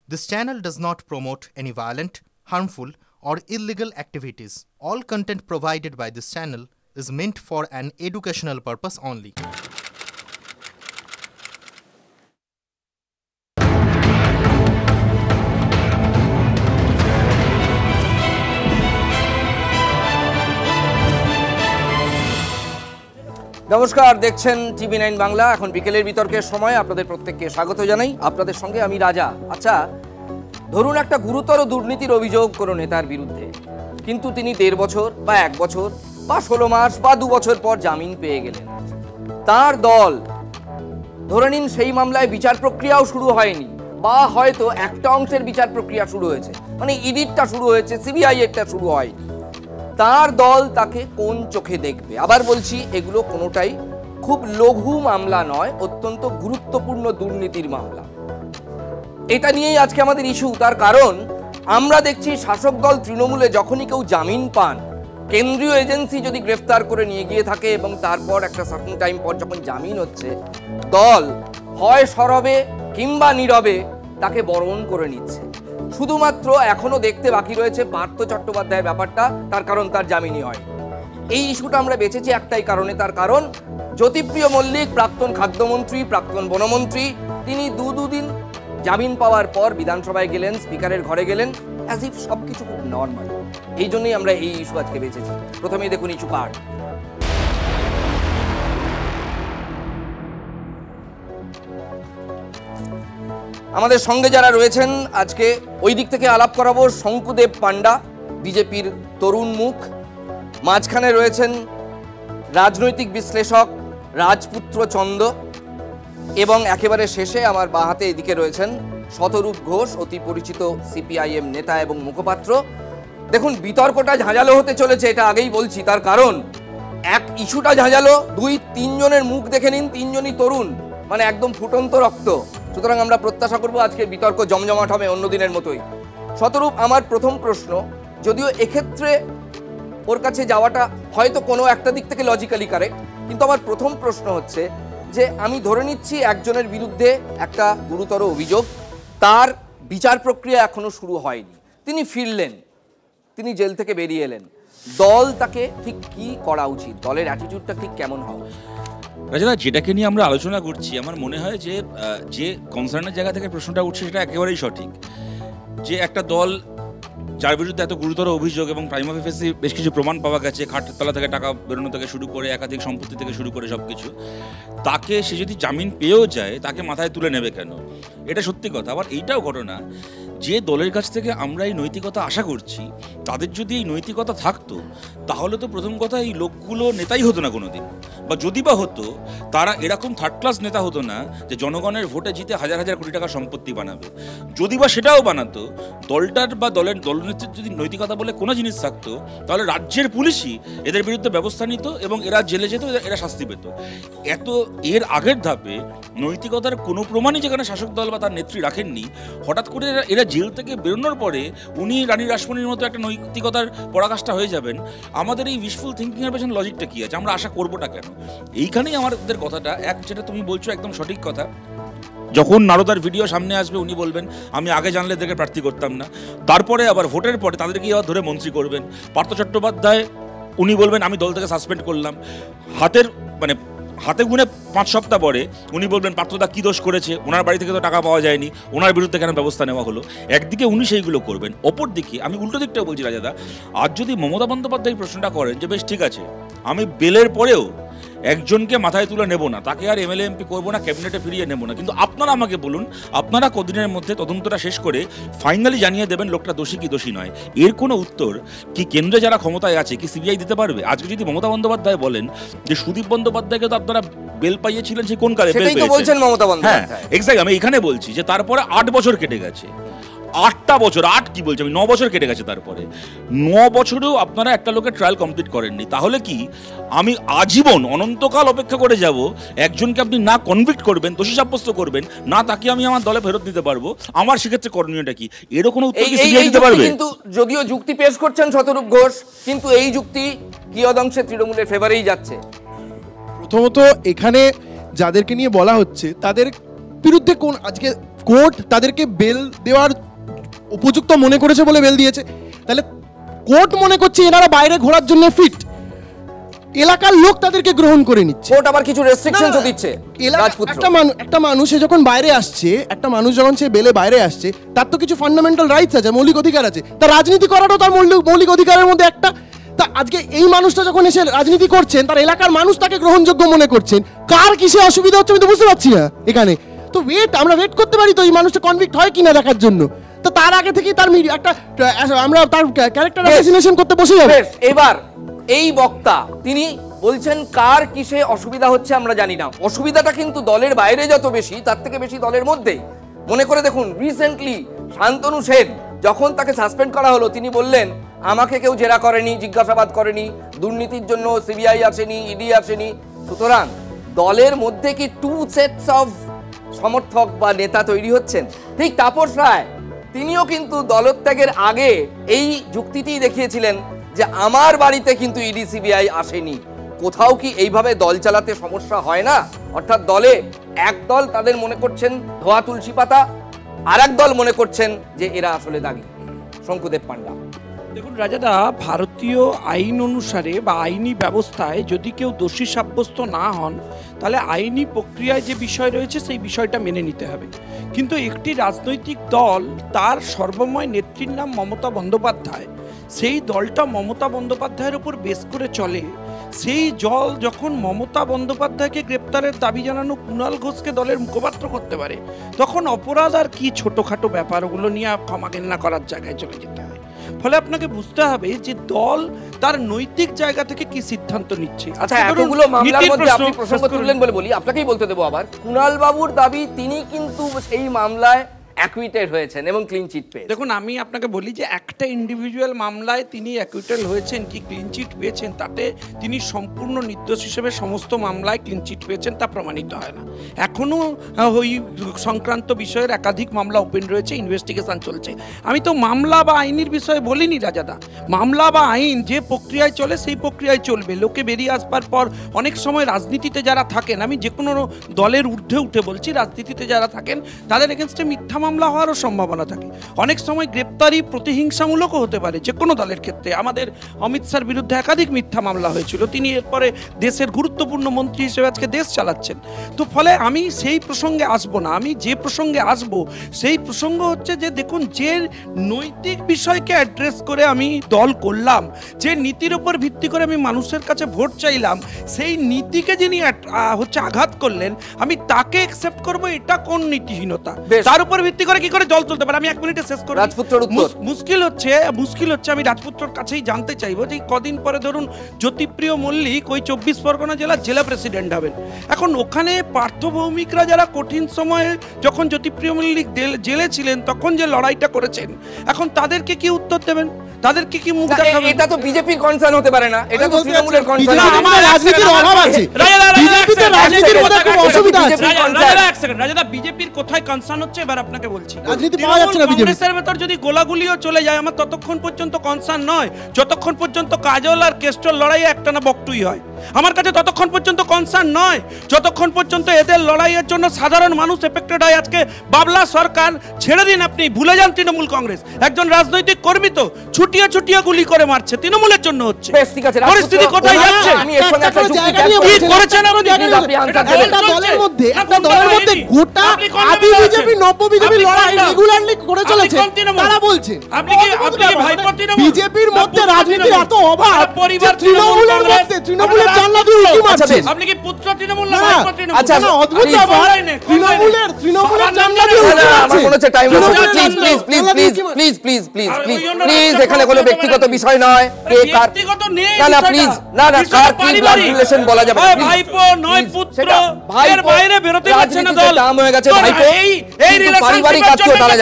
This channel does not promote any violent, harmful, or illegal activities. All content provided by this channel is meant for an educational purpose only. নমস্কার, দেখছেন টিভি9 বাংলা। এখন বিকেলের বিতর্কের সময় আপনাদের প্রত্যেককে স্বাগত জানাই। আপনাদের সঙ্গে আমি রাজা। আচ্ছা, ধরুন একটা গুরুতর দুর্নীতির অভিযোগ কোনো নেতার বিরুদ্ধে, কিন্তু তিনি 1.5 বছর বা 1 বছর বা 16 মাস বা 2 বছর পর জামিন পেয়ে গেলেন। তার দল ধরে নিন সেই মামলায় বিচার প্রক্রিয়াও শুরু হয়নি, বা হয়তো একটা অংশের বিচার প্রক্রিয়া শুরু হয়েছে, মানে ইডিটা শুরু হয়েছে, সিবিআই এরটা শুরু হয়নি। তার দল তাকে কোন চোখে দেখবে? আবার বলছি, এগুলো কোনোটাই খুব লঘু মামলা নয়, অত্যন্ত গুরুত্বপূর্ণ দুর্নীতির মামলা। এটা নিয়েই আজকে আমাদের ইস্যু। তার কারণ আমরা দেখছি শাসক দল তৃণমূলে যখনই কেউ জামিন পান, কেন্দ্রীয় এজেন্সি যদি গ্রেফতার করে নিয়ে গিয়ে থাকে এবং তারপর একটা সার্টেন টাইম পর যখন জামিন হচ্ছে, দল হয় সরবে কিংবা নীরবে তাকে বরণ করে নিচ্ছে। শুধুমাত্র এখনো দেখতে বাকি রয়েছে পার্থ চট্টোপাধ্যায়ের ব্যাপারটা, তার কারণ তার জামিনই হয়। এই ইস্যুটা আমরা বেঁচেছি একটাই কারণে, তার কারণ জ্যোতিপ্রিয় মল্লিক, প্রাক্তন খাদ্যমন্ত্রী, প্রাক্তন বনমন্ত্রী, তিনি দুদিন জামিন পাওয়ার পর বিধানসভায় গেলেন, স্পিকারের ঘরে গেলেন, অ্যাজ ইফ সবকিছু খুব নর্মাল। এই জন্যই আমরা এই ইস্যু আজকে বেঁচেছি। প্রথমেই দেখুন ইস্যু পার্ট। আমাদের সঙ্গে যারা রয়েছেন আজকে ওই দিক থেকে আলাপ করাবো। শঙ্কুদেব পান্ডা, বিজেপির তরুণ মুখ। মাঝখানে রয়েছেন রাজনৈতিক বিশ্লেষক রাজপুত্র চন্দ, এবং একেবারে শেষে আমার বাঁ হাতে এদিকে রয়েছেন শতরূপ ঘোষ, অতি পরিচিত সিপিআইএম নেতা এবং মুখপাত্র। দেখুন, বিতর্কটা ঝাঁঝালো হতে চলেছে, এটা আগেই বলছি। তার কারণ এক ইস্যুটা ঝাঁঝালো, 2-3 জনের মুখ দেখে নিন, 3 জনই তরুণ, মানে একদম ফুটন্ত রক্ত। সুতরাং আমরা প্রত্যাশা করবো আজকে বিতর্ক জমজমাট হবে অন্য দিনের মতোই। শতরূপ, আমার প্রথম প্রশ্ন, যদিও এক্ষেত্রে ওর কাছে যাওয়াটা হয়তো কোনো একটা দিক থেকে লজিক্যালি কারেক্ট, কিন্তু আমার প্রথম প্রশ্ন হচ্ছে যে আমি ধরে নিচ্ছি একজনের বিরুদ্ধে একটা গুরুতর অভিযোগ, তার বিচার প্রক্রিয়া এখনো শুরু হয়নি, তিনি ফিরলেন, তিনি জেল থেকে বেরিয়ে এলেন, দল তাকে ঠিক কি করা উচিত? দলের অ্যাটিটিউডটা ঠিক কেমন হওয়া উচিত? রাজা, যেটাকে নিয়ে আমরা আলোচনা করছি, আমার মনে হয় যে কনসার্নের জায়গা থেকে প্রশ্নটা উঠছে সেটা একেবারেই সঠিক। যে একটা দল যার বিরুদ্ধে এত গুরুতর অভিযোগ এবং প্রাইমা ফেসি বেশ কিছু প্রমাণ পাওয়া গেছে, খাটের তলা থেকে টাকা বেরোনো থেকে শুরু করে একাধিক সম্পত্তি থেকে শুরু করে সব কিছু, তাকে সে যদি জামিন পেয়েও যায় তাকে মাথায় তুলে নেবে কেন? এটা সত্যি কথা। আবার এইটাও ঘটনা যে দলের কাছ থেকে আমরা এই নৈতিকতা আশা করছি, তাদের যদি এই নৈতিকতা থাকতো তাহলে তো প্রথম কথা এই লোকগুলো নেতাই হতো না কোনোদিন, বা যদি বা হতো তারা এরকম থার্ড ক্লাস নেতা হতো না যে জনগণের ভোটে জিতে হাজার হাজার কোটি টাকা সম্পত্তি বানাবে। যদি বা সেটাও বানাতো, দলটার বা দলনেত্রীর যদি নৈতিকতা বলে কোনো জিনিস থাকতো, তাহলে রাজ্যের পুলিশই এদের বিরুদ্ধে ব্যবস্থা নিত এবং এরা জেলে যেত, এরা শাস্তি পেত। এর আগের ধাপে নৈতিকতার কোনো প্রমাণই যেখানে শাসক দল বা তার নেত্রী রাখেননি, হঠাৎ করে এরা জেল থেকে বেরোনোর পরে উনি রানী রাসমণির মতো একটা নৈতিকতার পরাকাষ্ঠা হয়ে যাবেন। আমাদের এই উইশফুল থিঙ্কিংয়ের পেছনে লজিকটা কী আছে? আমরা আশা করবোটা কেন? এইখানেই আমাদের কথাটা, যেটা তুমি বলছো একদম সঠিক কথা। যখন নারদার ভিডিও সামনে আসবে উনি বলবেন আমি আগে জানলে দেখে প্রার্থী করতাম না, তারপরে আবার ভোটের পরে তাদেরকে আবার ধরে মন্ত্রী করবেন। পার্থ চট্টোপাধ্যায় উনি বলবেন আমি দল থেকে সাসপেন্ড করলাম, হাতে গুনে 5 সপ্তাহ পরে উনি বলবেন পার্থদা কী দোষ করেছে, ওনার বাড়ি থেকে তো টাকা পাওয়া যায়নি, ওনার বিরুদ্ধে কেন ব্যবস্থা নেওয়া হলো। একদিকে উনি সেইগুলো করবেন, অপর দিকে আমি উল্টো দিকটাও বলছি রাজাদা, আজ যদি মমতা বন্দ্যোপাধ্যায় প্রশ্নটা করেন যে বেশ ঠিক আছে, আমি বেলের পরেও একজনকে মাথায় তুলে নেব না, তাকে আর এমএলএ এমপি করবো না, ক্যাবিনেটে ফিরিয়ে নেব না, কিন্তু আপনারা আমাকে বলুন আপনারা কদিনের মধ্যে তদন্তটা শেষ করে ফাইনালি জানিয়ে দেবেন লোকটা দোষী কি দোষী নয়। এর কোনো উত্তর কি কেন্দ্রে যারা ক্ষমতায় আছে, কি সিবিআই দিতে পারবে? আজকে যদি মমতা বন্দ্যোপাধ্যায় বলেন যে সুদীপ বন্দ্যোপাধ্যায়কে তো আপনারা বেল পাইয়েছিলেন, সে কোন কালে বেল পেয়েছেন? হ্যাঁ, এক্স্যাক্ট। আমি এখানে বলছি যে তারপরে 8 বছর কেটে গেছে, 8টা বছর, 8 কি বলছি আমি, 9 বছর কেটে গেছে। তারপরে 9 বছরেও আপনারা একটা লোকের ট্রায়াল কমপ্লিট করেননি। তাহলে কি আমি আজীবন অনন্তকাল অপেক্ষা করে যাব একজনকে আপনি না কনভিক্ট করবেন, দোষী সাব্যস্ত করবেন না, তাকে আমি আমার দলে ফেরত নিতে পারবো? আমার সেক্ষেত্রে করণীয়টা কি? এরও কোনো উত্তর কি সিবিআই দিতে পারবে? কিন্তু যদিও যুক্তি পেশ করছেন শতরূপ ঘোষ, কিন্তু এই যুক্তি কিয়দংশে তৃণমূলের ফেভারেই যাচ্ছে। প্রথমত এখানে যাদেরকে নিয়ে বলা হচ্ছে তাদের বিরুদ্ধে কোন আজকে কোর্ট তাদেরকে বেল দেওয়ার উপযুক্ত মনে করেছে বলে বেল দিয়েছে, তাহলে কোর্ট মনে করছে এনারা বাইরে ঘোরার জন্য ফিট, এলাকার লোক তাদেরকে গ্রহণ করে নিচ্ছে। কোর্ট আবার কিছু রেস্ট্রিকশনও দিচ্ছে। একটা মানুষ যখন বাইরে আসছে, একটা মানুষ যখন সে বেলে বাইরে আসছে, তার তো কিছু ফান্ডামেন্টাল রাইটস আছে, মৌলিক অধিকার আছে, তার রাজনীতি করাটাও তার মৌলিক অধিকারের মধ্যে একটা। তা আজকে এই মানুষটা যখন এসে রাজনীতি করছেন, তার এলাকার মানুষ তাকে গ্রহণযোগ্য মনে করছেন, কার কিসে অসুবিধা হচ্ছে আমি তো বুঝতে পারছি না এখানে। তো আমরা ওয়েট করতে পারি তো এই মানুষটা কনভিক্ট হয় কিনা দেখার জন্য। তো তার আগে থেকেই তার একটা আমরা তার ক্যারেক্টার অ্যাসাসিনেশন করতে বসে যাব। এবার এই বক্তা তিনি বলছেন কার কিসে অসুবিধা হচ্ছে আমরা জানি না, অসুবিধাটা কিন্তু দলের বাইরে যত বেশি তার থেকে বেশি দলের মধ্যেই। মনে করে দেখুন, রিসেন্টলি শান্তনু সেন যখন তাকে সাসপেন্ড করা হলো, তিনি বললেন আমাকে কেউ জেরা করেনি, জিজ্ঞাসাবাদ করেনি, দুর্নীতির জন্য সিবিআই আসেনি, ইডি আসেনি। সুতরাং দলের মধ্যে কি টু সেটস অফ সমর্থক বা নেতা তৈরি হচ্ছেন? ঠিক তাপস রায় তিনিও কিন্তু দলত্যাগের আগে এই যুক্তিটিই দেখিয়েছিলেন যে আমার বাড়িতে কিন্তু ইডি সিবিআই আসেনি। কোথাও কি এইভাবে দল চালাতে সমস্যা হয় না? অর্থাৎ দলে এক দল তাদের মনে করছেন ধোয়া তুলসী পাতা, আর এক দল মনে করছেন যে এরা আসলে দাগি। শঙ্কুদেব পান্ডা। দেখুন রাজাদা, ভারতীয় আইন অনুসারে বা আইনি ব্যবস্থায় যদি কেউ দোষী সাব্যস্ত না হন, তাহলে আইনি প্রক্রিয়ায় যে বিষয় রয়েছে সেই বিষয়টা মেনে নিতে হবে। কিন্তু একটি রাজনৈতিক দল, তার সর্বময় নেত্রীর নাম মমতা বন্দ্যোপাধ্যায়, সেই দলটা মমতা বন্দ্যোপাধ্যায়ের উপর বেস করে চলে। সেই দল যখন মমতা বন্দ্যোপাধ্যায়কে গ্রেপ্তারের দাবি জানানো কুণাল ঘোষকে দলের মুখপাত্র করতে পারে, তখন অপরাধ আর কি ছোটোখাটো ব্যাপার, ওগুলো নিয়ে ক্ষমাঘেন্না করার জায়গায় চলে যেতে হয়। ফলে আপনাকে বুঝতে হবে যে দল তার নৈতিক জায়গা থেকে কি সিদ্ধান্ত নিচ্ছে। আচ্ছা, এতগুলো মামলার মধ্যে আপনি প্রসঙ্গ তুললেন বলে বলি, আপনাকেই বলতে দেবো আবার, কুণাল বাবুর দাবি তিনি কিন্তু সেই মামলায় অ্যাকুইটেড হয়েছেন এবং ক্লিন চিট পেয়েছেন। দেখুন, আমি আপনাকে বলি যে একটা ইন্ডিভিজুয়াল মামলায় তিনি অ্যাকুইটেড হয়েছেন কি ক্লিন চিট পেয়েছেন, তাতে তিনি সম্পূর্ণ নির্দোষ হিসেবে সমস্ত মামলায় ক্লিন চিট পেয়েছেন তা প্রমাণিত হয় না। এখনও ওই সংক্রান্ত বিষয়ের একাধিক মামলা ওপেন রয়েছে, ইনভেস্টিগেশন চলছে। আমি তো মামলা বা আইনের বিষয়ে বলিনি রাজাদা। মামলা বা আইন যে প্রক্রিয়ায় চলে সেই প্রক্রিয়ায় চলবে। লোকে বেরিয়ে আসবার পর অনেক সময় রাজনীতিতে যারা থাকেন, আমি যে কোনো দলের ঊর্ধ্বে উঠে বলছি, রাজনীতিতে যারা থাকেন তাদের এগেনস্টে মিথ্যা মামলা হওয়ারও সম্ভাবনা থাকে। অনেক সময় গ্রেপ্তারি প্রতিহিংসামূলকও হতে পারে যে কোনো দলের ক্ষেত্রে। আমাদের অমিত শাহর বিরুদ্ধে একাধিক মিথ্যা মামলা হয়েছিল, তিনি এরপরে দেশের গুরুত্বপূর্ণ মন্ত্রী হিসেবে আজকে দেশ চালাচ্ছেন। তো ফলে আমি সেই প্রসঙ্গে আসবো না। আমি যে প্রসঙ্গে আসবো সেই প্রসঙ্গ হচ্ছে যে দেখুন, যে নৈতিক বিষয়কে অ্যাড্রেস করে আমি দল করলাম, যে নীতির উপর ভিত্তি করে আমি মানুষের কাছে ভোট চাইলাম, সেই নীতিকে যিনি আঘাত করলেন, আমি তাকে অ্যাকসেপ্ট করবো, এটা কোন নীতিহীনতা? তার উপর ভিত্তি করে কি করে দল চলতে পারে? আমি এক মিনিটে শেষ করি। মুশকিল হচ্ছে আমি রাজপুত্রর কাছেই জানতে চাইবো যে কদিন পরে ধরুন জ্যোতিপ্রিয় মল্লিক ওই 24 পরগনা জেলার জেলা প্রেসিডেন্ট হবেন। এখন ওখানে পার্থভৌমিকরা যারা কঠিন সময়ে যখন জ্যোতিপ্রিয় মল্লিক জেলে ছিলেন তখন যে লড়াইটা করেছেন, এখন তাদেরকে কি উত্তর দেবেন? তাদেরকে কি মুখ দেখাবেন? এটা তো বিজেপির কনসার্ন হতে পারে না, এটা তো তৃণমূলের কনসার্ন। আমার রাজনীতির অভাব আছে, বিজেপিতে রাজনীতির মধ্যে খুব অসুবিধা আছে। রাজাদা, বিজেপির কোথায় কনসার্ন হচ্ছে এবার আপনাকে বলছি। রাজনীতি পাওয়া যাচ্ছে না। কংগ্রেসের ভেতর যদি গোলাগুলিও চলে যায়, আমার ততক্ষণ পর্যন্ত কনসার্ন নয় যতক্ষণ পর্যন্ত কাজল আর কেষ্টর লড়াইয়ে একটানা বক্তুই হয়। আমার কাছে ততক্ষণ পর্যন্ত কনসার্ন নয় যতক্ষণ পর্যন্ত এদের লড়াইয়ের জন্য সাধারণ মানুষ এফেক্টেড হয়। আজকে বাবলা সরকার ছেড়ে দিন, আপনি ভুলে যান তৃণমূল কংগ্রেস একজন রাজনৈতিক কর্মী তো ছুটিয়ে ছুটিয়ে গুলি করে মারছে, তৃণমূলের জন্য হচ্ছে। পরিস্থিতি কোথায় যাচ্ছে? আমি এখন একটা যুক্তি কি করেছেন দলের মধ্যে একটা দলের মধ্যে গোটা আদি বিজেপি নব্য বিজেপি লড়াই রেগুলারলি করে চলেছে। তারা বলছেন আপনি কি ভাইপো তৃণমূল? বিজেপির মধ্যে রাজনীতির এত অভাব, তৃণমূলের মধ্যে তৃণমূলের জানলা দিয়ে উঁকি মারছে। আপনি কি পুত্র তৃণমূল না ভাইপো তৃণমূল? আচ্ছা, অদ্ভুত ব্যাপার। তৃণমূলের জানলা দিয়ে উঁকি মারছে। আমার মনে হচ্ছে টাইম আছে। প্লিজ এখানে কোনো ব্যক্তিগত বিষয় নয়। কে কার না প্লিজ না কার কি ব্লাড রিলেশন বলা যাবে না। ভাইপো নয় পুত্র, এর বাইরে বেরোতে পারছে না দল। নাম হয়ে গেছে ভাইপো, এই রিলেশনশিপ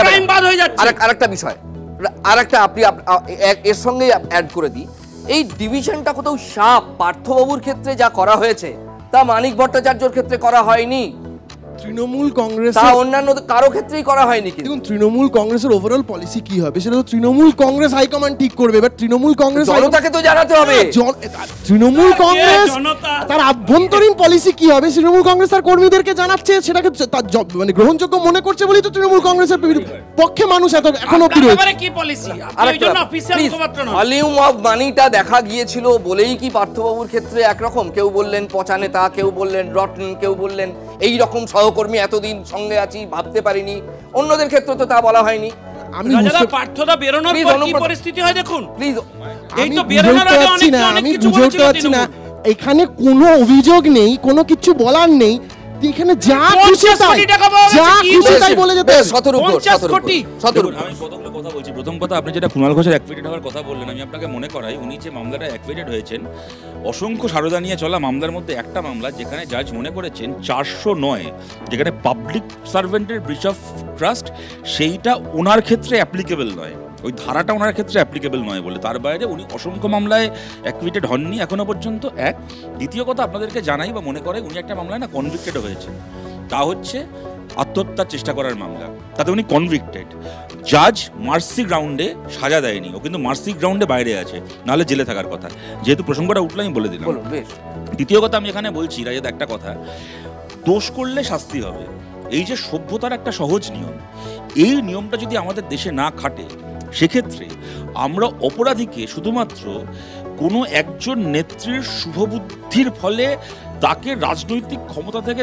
টাইম বাদ হয়ে যাচ্ছে। আরেকটা বিষয়, আরেকটা আপনি এর সঙ্গে অ্যাড করে দিই, এই ডিভিশনটা কোথাও সাপ পার্থবাবুর ক্ষেত্রে যা করা হয়েছে তা মানিক ভট্টাচার্যর ক্ষেত্রে করা হয়নি। তৃণমূল কংগ্রেস তা অন্যান্য কারো ক্ষেত্রেই করা হয়নি কিন্তু। দেখুন তৃণমূল কংগ্রেসের ওভারঅল পলিসি কি হবে সেটা তো তৃণমূল কংগ্রেস হাইকমান্ড ঠিক করবে। এবার তৃণমূল কংগ্রেস জনতাকে তো জানাতে হবে। তৃণমূল কংগ্রেস তার আভ্যন্তরীণ পলিসি কি হবে তৃণমূল কংগ্রেস তার কর্মীদেরকে জানাচ্ছে, সেটাকে মানে গ্রহণযোগ্য মনে করছে বলেই তো তৃণমূল কংগ্রেসের পক্ষে মানুষ এখন অব্দি রয়েছে। কি পলিসি ভলিউম অফ মানিটা দেখা গিয়েছিল বলেই কি পার্থবাবুর ক্ষেত্রে একরকম? কেউ বললেন পচা নেতা, কেউ বললেন রটন, কেউ বললেন এই রকম সহকর্মী এতদিন সঙ্গে আছি ভাবতে পারিনি। অন্যদের ক্ষেত্রে তো তা বলা হয়নি। আমি পার্থদা বেরোনোর পর কি পরিস্থিতি হয় দেখুন প্লিজ। এই তো বেরোনোর আগে অনেক কিছু বলেছিল না। এখানে কোনো অভিযোগ নেই, কোনো কিছু বলার নেই, এখানে যা খুশি তাই বলে যেতে। আমি কতগুলো কথা বলছি। প্রথম কথা, আপনি যেটা কুণাল ঘোষের অ্যাক্টিভেটেড হওয়ার কথা বললেন, আমি আপনাকে মনে করাই উনি যে মামলাটা অ্যাক্টিভেটেড হয়েছেন অসংখ্য সারদা নিয়ে চলা মামলার মধ্যে একটা মামলা যেখানে জাজ মনে করেছেন 409 যেখানে পাবলিক সার্ভেন্টের ব্রিচ অফ ট্রাস্ট সেইটা ওনার ক্ষেত্রে অ্যাপ্লিকেবল নয়, ওই ধারাটা ওনার ক্ষেত্রে অ্যাপ্লিকেবল নয় বলে। তার বাইরে উনি অসংখ্য মামলায় অ্যাক্টিভেটেড হননি এখনো পর্যন্ত। এক, দ্বিতীয় কথা আপনাদেরকে জানাই বা মনে করে উনি একটা মামলায় না কনভিক্টেড হয়েছেন, তা হচ্ছে আত্মহত্যার চেষ্টা করার মামলা, তাতে উনি কনভিক্টেড। জাজ মার্সি গ্রাউন্ডে সাজা দেয়নি, ও কিন্তু মার্সি গ্রাউন্ডে বাইরে আছে, নাহলে জেলে থাকার কথা। যেহেতু প্রসঙ্গটা উঠলো আমি বলে দিলাম। দ্বিতীয় কথা আমি এখানে বলছি রাজাদ একটা কথা, দোষ করলে শাস্তি হবে, এই যে সভ্যতার একটা সহজ নিয়ম, এই নিয়মটা যদি আমাদের দেশে না খাটে সেক্ষেত্রে আমরা অপরাধীকে শুধুমাত্র কোনো একজন নেত্রীর শুভবুদ্ধির ফলে তাকে রাজনৈতিক ক্ষমতা থেকে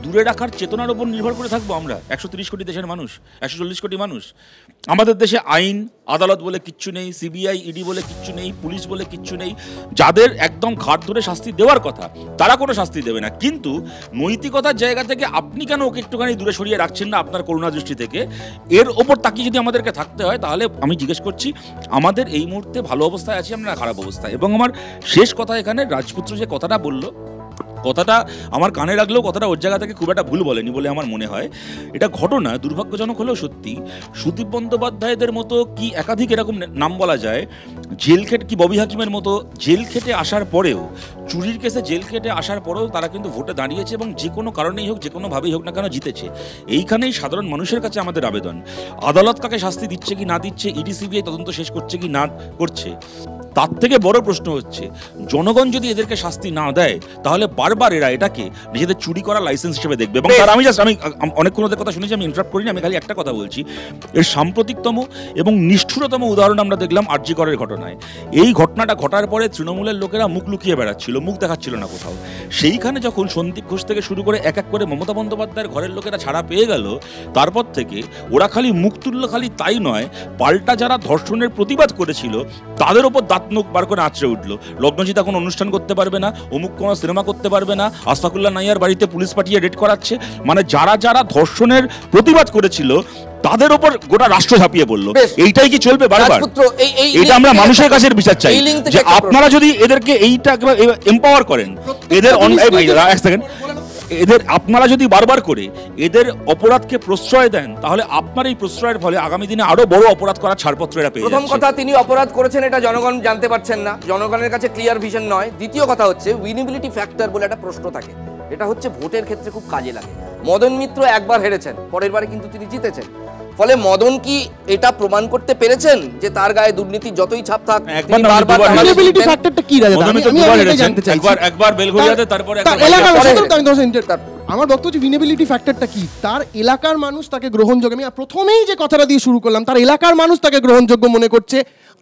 দূরে রাখার চেতনার উপর নির্ভর করে থাকবো আমরা 130 কোটি দেশের মানুষ, 140 কোটি মানুষ। আমাদের দেশে আইন আদালত বলে কিচ্ছু নেই, সিবিআই ইডি বলে কিচ্ছু নেই, পুলিশ বলে কিচ্ছু নেই। যাদের একদম ঘাট ধরে শাস্তি দেওয়ার কথা তারা কোনো শাস্তি দেবে না, কিন্তু নৈতিকতার জায়গা থেকে আপনি কেন ওকে একটুখানি দূরে সরিয়ে রাখছেন না আপনার করুণা দৃষ্টি থেকে? এর ওপর তাকিয়ে যদি আমাদেরকে থাকতে হয় তাহলে আমি জিজ্ঞেস করছি আমাদের এই মুহূর্তে ভালো অবস্থায় আছি আমরা না খারাপ অবস্থায়? এবং আমার শেষ কথা এখানে, রাজপুত্র যে কথাটা বললো, কথাটা আমার কানে লাগলেও কথাটা ওর জায়গা থেকে খুব একটা ভুল বলেনি বলে আমার মনে হয়। এটা ঘটনা দুর্ভাগ্যজনক হলেও সত্যি। সুদীপ বন্দ্যোপাধ্যায়দের মতো কি একাধিক এরকম নাম বলা যায় জেল খেটে, কি ববি হাকিমের মতো জেল খেটে আসার পরেও, চুরির কেসে জেল খেটে আসার পরেও তারা কিন্তু ভোটে দাঁড়িয়েছে এবং যে কোনো কারণেই হোক, যে কোনোভাবেই হোক না কেন জিতেছে। এইখানেই সাধারণ মানুষের কাছে আমাদের আবেদন, আদালত কাকে শাস্তি দিচ্ছে কি না দিচ্ছে, ইডি সিবিআই তদন্ত শেষ করছে কি না করছে, তার থেকে বড় প্রশ্ন হচ্ছে জনগণ যদি এদেরকে শাস্তি না দেয় তাহলে বারবার এরা এটাকে নিজেদের চুরি করা লাইসেন্স হিসেবে দেখবে। এবং তার আমি অনেকক্ষণ ওদের কথা শুনেছি, আমি ইন্টারাপ্ট করিনি, আমি খালি একটা কথা বলছি। এর সাম্প্রতিকতম এবং নিষ্ঠুরতম উদাহরণ আমরা দেখলাম আরজি করের ঘটনায়। এই ঘটনাটা ঘটার পরে তৃণমূলের লোকেরা মুখ লুকিয়ে বেড়াচ্ছিল, মুখ দেখাচ্ছিল না কোথাও। সেইখানে যখন সন্দীপ ঘোষ থেকে শুরু করে এক এক করে মমতা বন্দ্যোপাধ্যায়ের ঘরের লোকেরা ছাড়া পেয়ে গেল, তারপর থেকে ওরা খালি মুখ তুলল, খালি তাই নয়, পাল্টা যারা ধর্ষণের প্রতিবাদ করেছিল তাদের ওপর দাঁত মুখ বার করে আঁচড়ে উঠলো। লগ্নজিতা কোনো অনুষ্ঠান করতে পারবে না, অমুক কোনো সিনেমা করতে পারবে না, আশফাকুল্লাহ নাইয়ার বাড়িতে পুলিশ পাঠিয়ে রেড করাচ্ছে। মানে যারা যারা ধর্ষণের প্রতিবাদ করেছিল তাদের উপর গোটা রাষ্ট্র ঝাঁপিয়ে পড়লো। এইটাই কি চলবে বারবার? এটা আমরা মানুষের কাছে বিচার চাই যে আপনারা যদি এদেরকে এইটা এম্পাওয়ার করেন, এদের এক সেকেন্ড, এদের আপনারা যদি বারবার করে এদের অপরাধকে প্রশ্রয় দেন তাহলে আপনার এই প্রশ্রয়ের ফলে আগামী দিনে আরো বড় অপরাধ করার ছাড়পত্র এরা পেয়ে যাচ্ছে। প্রথম কথা, তিনি অপরাধ করেছেন এটা জনগণ জানতে পারছেন না, জনগণের কাছে ক্লিয়ার ভিশন নয়। দ্বিতীয় কথা হচ্ছে উইনেবিলিটি ফ্যাক্টর বলে একটা প্রশ্ন থাকে, এটা হচ্ছে ভোটের ক্ষেত্রে খুব কাজে লাগে। মদন মিত্র একবার হেরেছেন, পরের বারে কিন্তু তিনি জিতেছেন। ফলে মদন কি এটা প্রমাণ করতে পেরেছেন যে তার গায়ে দুর্নীতি যতই ছাপ থাক একবার বেলঘরিয়াতে, তারপরে আমার বক্তব্য উইনেবিলিটি ফ্যাক্টরটা কি, তার এলাকার মানুষ তাকে গ্রহণযোগ্য, আমি প্রথমেই যে কথাটা দিয়ে শুরু করলাম, তার এলাকার মানুষ তাকে গ্রহণযোগ্য মনে করছে,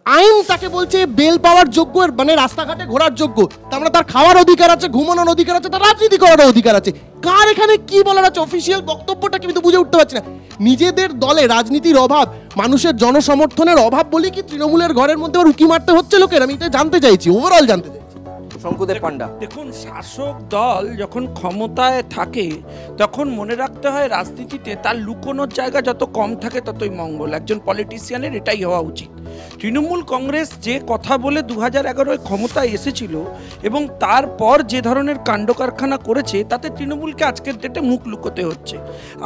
আইন তাকে বলছে বেল পাওয়ার যোগ্য, মানে রাস্তাঘাটে ঘোরার যোগ্য, তার মানে তার খাওয়ার অধিকার আছে, ঘুমানোর অধিকার আছে, তার রাজনীতি করার অধিকার আছে। কার এখানে কি বলার আছে, অফিসিয়াল বক্তব্যটা কিন্তু বুঝে উঠতে পারছি না। নিজেদের দলে রাজনীতির অভাব, মানুষের জনসমর্থনের অভাব বলি কি তৃণমূলের ঘরের মধ্যে আবার উকি মারতে হচ্ছে লোকের? আমি এটা জানতে চাইছি, ওভারঅল জানতে চাইছি। শঙ্কুদেব পান্ডা, দেখুন, শাসক দল যখন ক্ষমতায় থাকে তখন মনে রাখতে হয় রাজনীতিতে তার লুকোনোর জায়গা যত কম থাকে ততই মঙ্গল। একজন পলিটিশিয়ানের এটাই হওয়া উচিত। তৃণমূল কংগ্রেস যে কথা বলে 2011 ক্ষমতায় এসেছিল এবং তারপর যে ধরনের কাণ্ড কারখানা করেছে, তাতে তৃণমূলকে আজকের ডেটে মুখ লুকোতে হচ্ছে।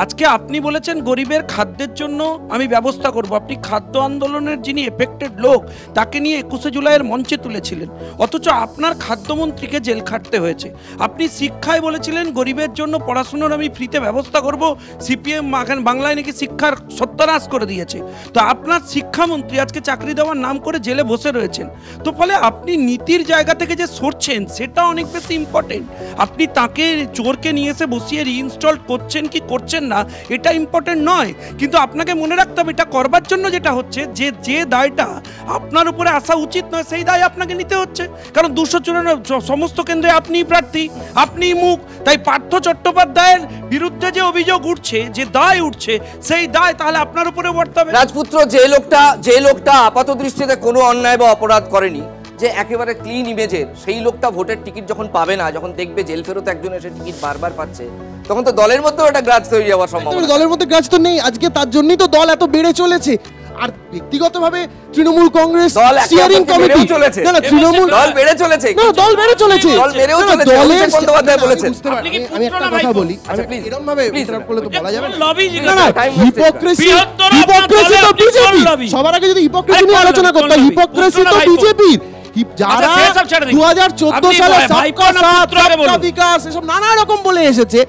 আজকে আপনি বলেছেন গরিবের খাদ্যের জন্য আমি ব্যবস্থা করব, আপনি খাদ্য আন্দোলনের যিনি এফেক্টেড লোক তাকে নিয়ে 21শে জুলাইয়ের মঞ্চে তুলেছিলেন, অথচ আপনার খাদ্যমন্ত্রীকে জেল খাটতে হয়েছে। আপনি শিক্ষায় বলেছিলেন গরিবের জন্য পড়াশুনোর আমি ফ্রিতে ব্যবস্থা করব, সিপিএম বাংলায় নাকি শিক্ষার সত্যানাশ করে দিয়েছে। তো আপনার শিক্ষামন্ত্রী আজকে চাকরি দেওয়ার নাম করে জেলে বসে রয়েছেন। তো ফলে আপনি নীতির জায়গা থেকে যে সরছেন সেটা অনেক বেশি ইম্পর্টেন্ট। আপনি তাকে চোরকে নিয়ে এসে বসিয়ে রিইনস্টল করছেন কি করছেন না এটা ইম্পর্টেন্ট নয়, কিন্তু আপনাকে মনে রাখতে হবে এটা করবার জন্য যেটা হচ্ছে যে দায়টা আপনার উপরে আসা উচিত নয় সেই দায় আপনাকে নিতে হচ্ছে। কারণ 294 সমস্ত কেন্দ্রে আপনিই প্রার্থী, আপনিই মুখ। তাই পার্থ চট্টোপাধ্যায়ের বিরুদ্ধে যে অভিযোগ উঠছে, যে দায় উঠছে, সেই দায় তাহলে আপনার উপরে বর্তাবে। রাজপুত্র, যে লোকটা আপাত দৃষ্টিতে কোনো অন্যায় বা অপরাধ করেনি, যে একেবারে ক্লিন ইমেজের, সেই লোকটা ভোটের টিকিট যখন পাবে না, যখন দেখবে জেল ফেরত একজন এসে টিকিট বারবার পাচ্ছে, তখন তো দলের মধ্যেও একটা গ্রাজ তৈরি হওয়ার সম্ভাবনা। দলের মধ্যে গ্রাজ তো নেই আজকে, তার জন্যই তো দল এত বেড়ে চলেছে। আর ব্যক্তিগতভাবে তৃণমূল কংগ্রেস স্টিয়ারিং কমিটি চলেছে, না তৃণমূল দল বেড়ে চলেছে, না দল বেড়ে চলেছে, দল বেড়েও চলেছে। অভিষেক বন্দ্যোপাধ্যায় বলেছেন। আমি একটা কথা বলি, এরকম ভাবে ইন্টারাপ্ট করলে তো বলা যাবে না। হিপোক্রেসি তো বিজেপি, সবার আগে যদি হিপোক্রেসি নিয়ে আলোচনা করতে হয়, হিপোক্রেসি তো বিজেপির। যারা 2014 সালে সবকা সাথ সবকা বিকাশ এসব নানা রকম বলে এসেছে,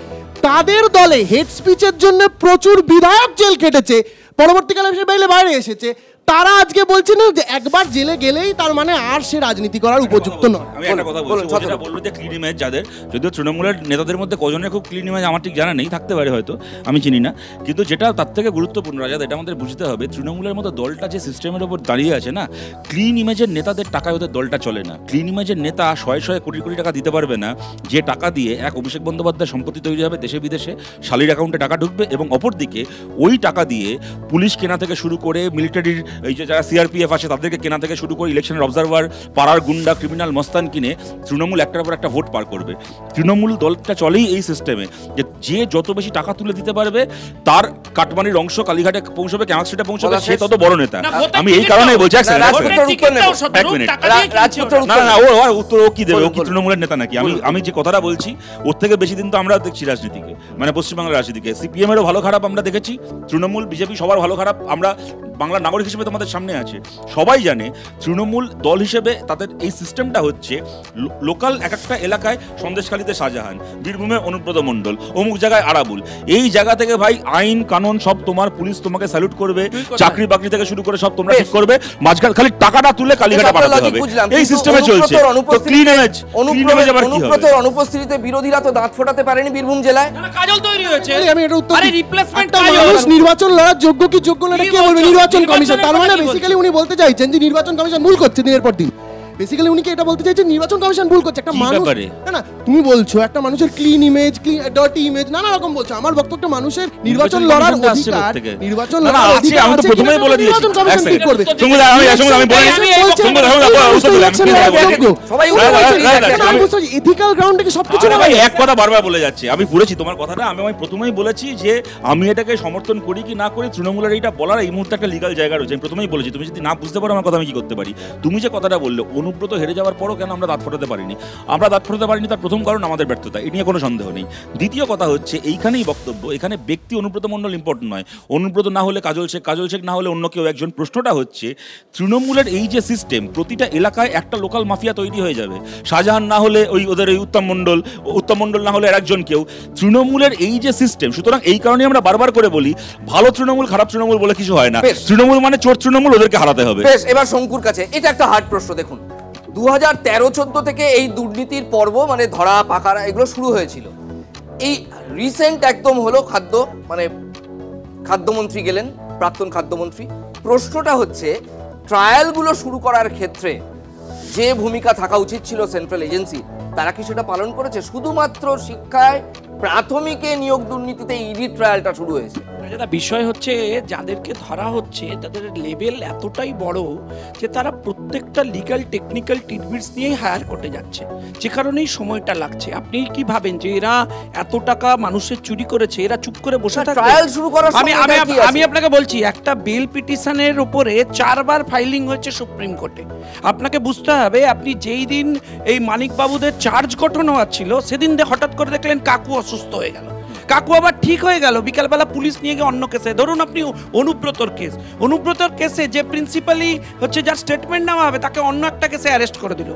তাদের দলে হেড স্পিচের জন্য প্রচুর বিধায়ক জেল কেটেছে, পরবর্তীকালে সে বেলে বাইরে এসেছে। তারা আজকে বলছে না যে একবার জেলে গেলেই তার মানে আর সে রাজনীতি করার উপযুক্ত নয়। আমি একটা কথা বলছি, যেটা বললো যে ক্লিন ইমেজ যাদের, যদিও তৃণমূলের নেতাদের মধ্যে কজনের খুব ক্লিন ইমেজ আমার ঠিক জানা নেই, থাকতে পারে হয়তো, আমি চিনি না। কিন্তু যেটা তার থেকে গুরুত্বপূর্ণ রাজা, এটা আমাদের বুঝতে হবে, তৃণমূলের মতো দলটা যে সিস্টেমের ওপর দাঁড়িয়ে আছে না, ক্লিন ইমেজের নেতাদের টাকায় ওদের দলটা চলে না। ক্লিন ইমেজের নেতা শয়ে কোটি কোটি টাকা দিতে পারবে না, যে টাকা দিয়ে এক অভিষেক বন্দ্যোপাধ্যায় সম্পত্তি তৈরি হবে, দেশে বিদেশে শালির অ্যাকাউন্টে টাকা ঢুকবে, এবং অপরদিকে ওই টাকা দিয়ে পুলিশ কেনা থেকে শুরু করে মিলিটারির এই যে যারা সিআরপিএফ আছে তাদেরকে কেনা থেকে শুরু করে ইলেকশনের অবজারভার, পাড়ার গুন্ডা, ক্রিমিনাল মস্তান কিনে তৃণমূল একটার পর একটা ভোট পার করবে। তৃণমূল দলটা চলেই এই সিস্টেমে যে যত বেশি টাকা তুলে দিতে পারবে, তার কাটমানির অংশ কালীঘাটে পৌঁছবে, ক্যামাক স্ট্রিটে পৌঁছবে, সে তত বড় নেতা। আমি এই কারণে বলছি, এক মিনিট, না ও উত্তর ও কি দেবে? ও কি তৃণমূলের নেতা নাকি? আমি যে কথাটা বলছি, ওর থেকে বেশি দিন তো আমরা দেখছি রাজনীতিকে, মানে পশ্চিমবাংলার রাজনীতিকে। সিপিএম এরও ভালো খারাপ আমরা দেখেছি, তৃণমূল বিজেপি সবার ভালো খারাপ আমরা বাংলার নাগরিক হিসেবে তোমাদের সামনে আছে। সবাই জানে তৃণমূল দল হিসেবে তাদের এই সিস্টেমটা হচ্ছে লোকাল এক একটা এলাকায় সন্দেশখালীতে শাহজাহান, বীরভূমে অনুব্রত মণ্ডল, অমুক জায়গায় আরাবুল, এই জায়গা থেকে ভাই আইন কানুন সব তোমার, পুলিশ তোমাকে স্যালুট করবে, চাকরি বাকরি থেকে শুরু করে সব তোমরা ঠিক করবে, মাঝখানে খালি টাকাটা তুলে কালীঘাটে পাঠাতে হবে, এই সিস্টেমে চলছে। তো ক্লিন ইমেজ আবার কি হবে? অনুপস্থিতিতে বিরোধীরা তো দাঁত ফোটাতে পারেনি বীরভূম জেলায়, কাজল তৈরি হয়েছে। আমি এটা উত্তর, একটা মানুষ নির্বাচন লড়ার যোগ্য কি যোগ্য না কে বলবে? নির্বাচন কমিশন। তার মানে বেসিক্যালি উনি বলতে চাইছেন যে নির্বাচন কমিশন ভুল করছে দিনের পর দিন। বেসিক্যালি উনি কি এটা বলতে চাইছেন নির্বাচন কমিশন ভুল করছে? একটা মানুষ, না তুমি বলছো একটা মানুষের ক্লিন ইমেজ, ডার্টি ইমেজ, নানা রকম বলছো। আমার বক্তব্য মানুষের নির্বাচন লড়ার অধিকার, নির্বাচন লড়ার অধিকার আমি তো প্রথমেই বলে দিয়েছি, নির্বাচন কমিশন কি করবে? এথিক্যাল গ্রাউন্ডে কি সবকিছু না? ভাই এক কথা বারবার বলে যাচ্ছে, আমি পড়েছি তোমার কথাটা, আমি প্রথমেই বলেছি যে আমি এটাকে সমর্থন করি কি না করি, তৃণমূলের এইটা বলার এই মুহূর্তে একটা লিগাল জায়গা রয়েছে। আমি প্রথমেই বলেছি, তুমি যদি না বুঝতে পারো আমার কথা আমি কি করতে পারি। তুমি যে কথাটা বললে অনুব্রত হেরে যাওয়ার পরও কেন আমরা দাঁত ফোটাতে পারিনি, আমরা দাঁত ফোটাতে পারিনি তার প্রথম কারণ আমাদের ব্যর্থতা, এ নিয়ে কোনো সন্দেহ নেই। দ্বিতীয় কথা হচ্ছে এইখানেই বক্তব্য, এখানে ব্যক্তি অনুব্রত মণ্ডল ইম্পর্টেন্ট নয়, অনুব্রত না হলে কাজল শেখ না হলে অন্য কেউ একজন। প্রশ্নটা হচ্ছে তৃণমূলের এই যে সিস্টেম, প্রতিটা এলাকায় একটা লোকাল মাফিয়া তৈরি হয়ে যাবে। শাহজাহান না হলে ওই ওদের ওই উত্তম মণ্ডল না হলে আর একজন কেউ। তৃণমূলের এই যে সিস্টেম, সুতরাং এই কারণে আমরা বারবার করে বলি ভালো তৃণমূল খারাপ তৃণমূল বলে কিছু হয় না, তৃণমূল মানে চোর তৃণমূল, ওদেরকে হারাতে হবে। এবার শঙ্কুর কাছে এটা একটা হার্ড প্রশ্ন। দেখুন 2013-14 থেকে এই দুর্নীতির পর্ব, মানে ধরা পাকারা এগুলো শুরু হয়েছিল। এই রিসেন্ট একদম হলো খাদ্যমন্ত্রী গেলেন, প্রাক্তন খাদ্যমন্ত্রী। প্রশ্নটা হচ্ছে ট্রায়ালগুলো শুরু করার ক্ষেত্রে যে ভূমিকা থাকা উচিত ছিল সেন্ট্রাল এজেন্সি, তারা কি সেটা পালন করেছে? শুধুমাত্র শিক্ষায় প্রাথমিকে নিয়োগ দুর্নীতিতে ইডি ট্রায়ালটা শুরু হয়েছে। বিষয় হচ্ছে যাদেরকে ধরা হচ্ছে তাদের লেভেল এতটাই বড় যে তারা প্রত্যেকটা লিগ্যাল টেকনিক্যাল টিটবিটস নিয়েই হায়ার কোর্টে যাচ্ছে, যে কারণেই সময়টা লাগছে। আপনি কি ভাবেন যে এরা এত টাকা মানুষের চুরি করেছে, এরা চুপ করে বসে থাকবে? ট্রায়াল শুরু করার আমি আপনাকে বলছি, একটা বেল পিটিশনের উপরে 4 বার ফাইলিং হয়েছে সুপ্রিম কোর্টে। আপনাকে বুঝতে হবে, আপনি যেই দিন এই মানিক বাবুদের চার্জ গঠন হওয়ার ছিল সেদিন হঠাৎ করে দেখলেন কাকু অসুস্থ হয়ে গেল, কাকু আবার ঠিক হয়ে গেল, বিকালবেলা পুলিশ নিয়ে গিয়ে অন্য কেসে। ধরুন আপনি অনুব্রতর কেসে যে প্রিন্সিপালি হচ্ছে যার স্টেটমেন্ট নেওয়া হবে তাকে অন্য একটা কেসে অ্যারেস্ট করে দিল।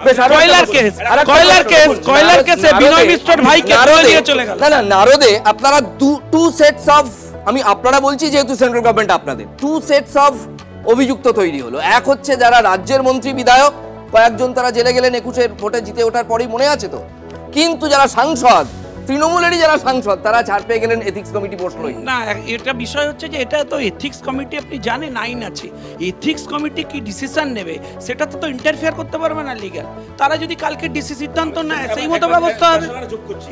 কয়লার কেসে বিনয় মিশ্রর ভাইকে নিয়ে চলে গেল। না নারদে আপনারা টু সেটস অফ, আমি আপনারা বলছি যেহেতু সেন্ট্রাল গভর্নমেন্ট আপনাদের, 2 সেটস অফ অভিযুক্ত তৈরি হলো। এক হচ্ছে যারা রাজ্যের মন্ত্রী বিধায়ক, কয়েকজন তারা জেলে গেলেন 21-এর ভোটে জিতে ওঠার পরেই, মনে আছে তো। কিন্তু যারা সাংসদ, তৃণমূলেরই যারা সাংসদ, তারা ছাড় পেয়ে গেলেন, এথিক্স কমিটি বসলোই না। এটা বিষয় হচ্ছে যে এটা তো এথিক্স কমিটি, আপনি জানেন আইন আছে, এথিক্স কমিটি কি ডিসিশন নেবে সেটা তো ইন্টারফেয়ার করতে পারবে না লিগ্যাল। তারা যদি কালকে সিদ্ধান্ত নেয় সেই মতো ব্যবস্থা হবে।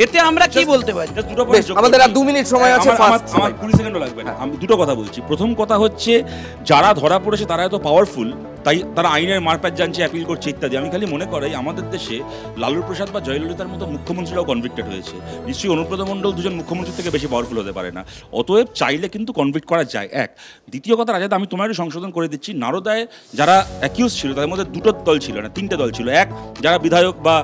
এতে আমরা কি বলতে পারি? আমাদের আর 2 মিনিট সময় আছে, আমার 20 সেকেন্ডও লাগবে না। আমি দুটো কথা বলছি। প্রথম কথা হচ্ছে যারা ধরা পড়েছে তারা এত পাওয়ারফুল, তাই তারা আইনের মারপ্যাচ জানছে, অ্যাপিল করছে ইত্যাদি। আমি খালি মনে করি আমাদের দেশে লালু প্রসাদ বা জয়ললিতার মতো মুখ্যমন্ত্রীরাও কনভিক্টেড হয়েছে, নিশ্চয়ই অনুব্রত মণ্ডল 2জন মুখ্যমন্ত্রীর থেকে বেশি পাওয়ারফুল হতে পারে না। অতএব চাইলে কিন্তু কনভিক্ট করা যায়। এক, দ্বিতীয় কথা রাজাদা, আমি তোমার একটু সংশোধন করে দিচ্ছি, নারদায় যারা অ্যাকিউজ ছিল তাদের মধ্যে 2টো দল ছিল না, 3টে দল ছিল। এক, যারা বিধায়ক বা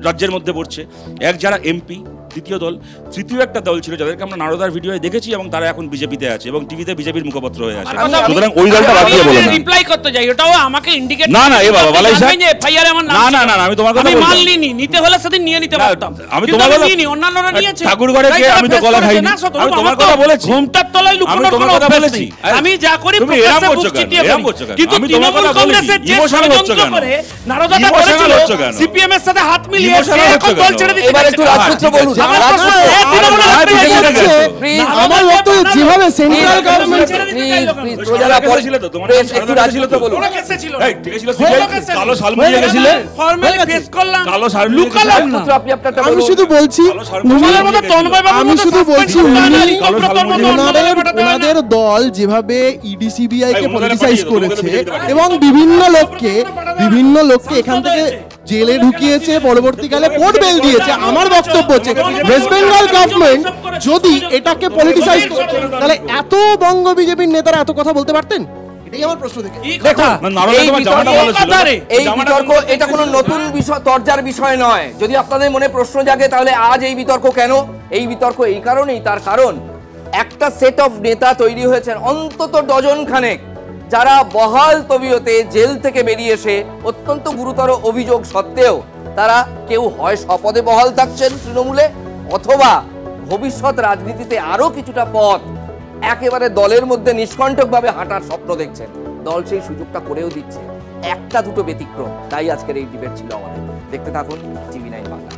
রাজ্যের মধ্যে পড়ছে, এক যারা এমপি, দ্বিতীয় দল, তৃতীয় একটা দল ছিল যাদেরকে আমরা নারদার ভিডিওয়ে দেখেছি এবং তারা এখন বিজেপিতে আছে এবং টিভিতে বিজেপির মুখপত্র হয়ে আছে। সুতরাং ওই দলটা বাদ দিয়ে বলো না। রিপ্লাই করতে যাই, ওটাও আমাকে ইন্ডিকেট না এ বাবা বালাই স্যার, এফআইআর আমার নাম না আমি তোমার কথা বলছি, আমি মানলিনি, নিতে হলে সেদিন নিয়ে নিতে পারতাম, আমি তোমার কথা নিইনি, অন্যান্যরা নিয়েছে। ঠাকুরগড়ে গিয়ে আমি তো গলা খাইনি, আমি তোমার কথা বলেছি। ঘুমটার তলায় লুকানোর কোনো অভ্যাস নেই। আমি যা করি তুমি এরকম করছো কেন? কিন্তু তৃণমূল কংগ্রেসের যে ষড়যন্ত্র করে নারদাদা করেছিল সিপিএম এর সাথে হাত মিলিয়ে সে এখন দল ছেড়ে দিতে। এবার একটু রাজপুত্র বলুন। আমার মতো যেভাবে সেন্ট্রাল গভর্নমেন্ট একটু রাজপুত্র বলুন। কালো শালমুড়ি গেছিলে, ফর্মালি ফেস করলাম, কালো শালমুড়ি লুকালাম না। আপনি আপনারটা আমি বলুন। শুধু বলছি, আমি শুধু বলছি ওনাদের দল যেভাবে ইডি সিবিআই কে পলিটিসাইজ করেছে এবং বিভিন্ন লোককে এখান থেকে জেলে ঢুকিয়েছে, পরবর্তীকালে কোর্ট বেল দিয়েছে। আমার বক্তব্য হচ্ছে ওয়েস্ট বেঙ্গল গভর্নমেন্ট যদি এটাকে পলিটিসাইজ করতে তাহলে এত বঙ্গ বিজেপির নেতারা এত কথা বলতে পারতেন? এটাই আমার প্রশ্ন থেকে। এই বিতর্ক এটা কোনো নতুন বিষয়, তরজার বিষয় নয়। যদি আপনাদের মনে প্রশ্ন জাগে তাহলে আজ এই বিতর্ক কেন? এই বিতর্ক এই কারণেই, তার কারণ একটা সেট অফ নেতা তৈরি হয়েছেন, অন্তত ডজন খানেক, যারা বহাল তবিয়তে জেল থেকে বেরিয়ে এসে অত্যন্ত গুরুতর অভিযোগ সত্ত্বেও তারা কেউ হয় স্বপদে বহাল থাকছেন তৃণমূলে, অথবা ভবিষ্যৎ রাজনীতিতে আরো কিছুটা পথ একেবারে দলের মধ্যে নিষ্কণ্টকভাবে হাঁটার স্বপ্ন দেখছেন। দল সেই সুযোগটা করেও দিচ্ছে, একটা দুটো ব্যতিক্রম। তাই আজকের এই ডিবেট ছিল আমাদের। দেখতে থাকুন টিভি 9 বাংলা।